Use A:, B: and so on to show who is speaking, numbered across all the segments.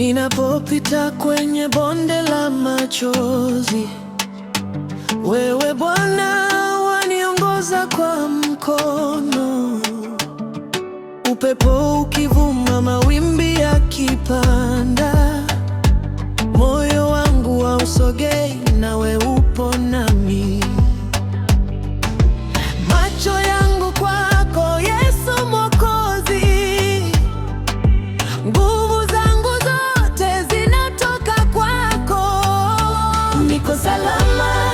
A: Ninapopita kwenye bonde la machozi, wewe Bwana waniongoza kwa mkono. Upepo ukivuma, mawimbi yakipanda, moyo wangu hausogei, nawe upo nami. Macho yangu kwako Yesu Mwokozi, nguvu zangu zote zinatoka kwako. Niko salama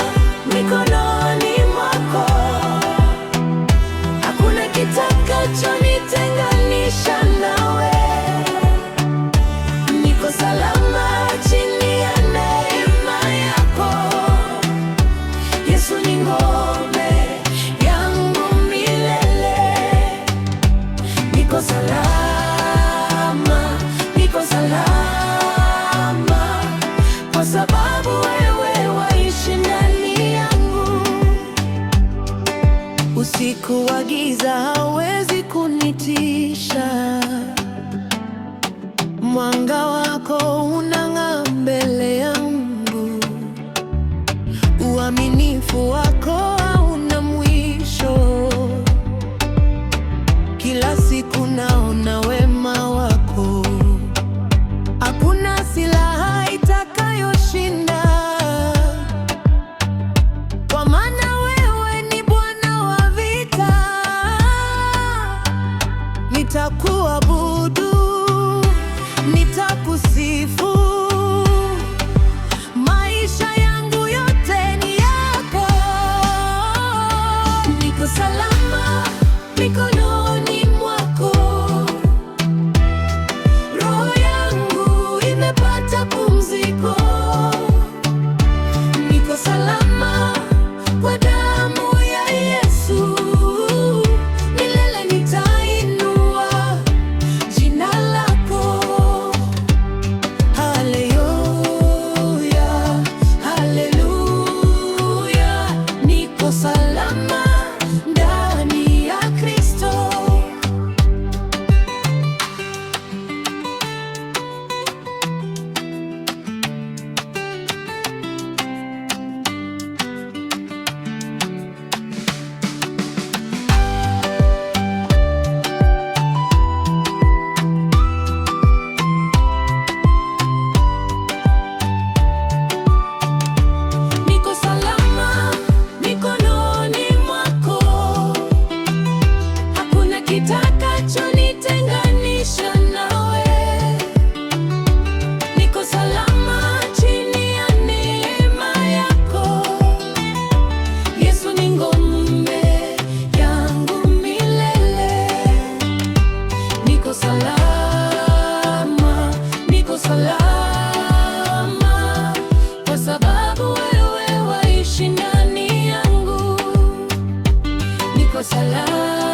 A: mikononi mwako, hakuna kitakachonitenganisha nawe. Niko salama chini ya neema yako, Yesu ni ngome yangu milele. Niko salama, niko salama, kwa sababu wewe waishi ndani yangu. Usiku wa giza hawezi kunitisha, mwanga wako unang'aa mbele yangu. Uaminifu wako hauna mwisho, kila siku naona wema wako. Hakuna silaha itakayoshinda, kwa maana wewe ni Bwana wa vita. Nitakuabudu, nitakusifu, maisha yangu yote ni yako. Niko salama mikononi mwako, roho yangu imepata pumziko. Niko salama kwa damu ya Yesu, milele nitainua jina lako. Haleluya, haleluya, niko salama ndani ya Kristo. Niko salama mikononi mwako, hakuna kitakachonitenganisha nawe. Niko salama chini ya neema yako, Yesu ni ngome yangu milele. Niko salama, niko salama, kwa sababu wewe waishi ndani yangu. Niko salama.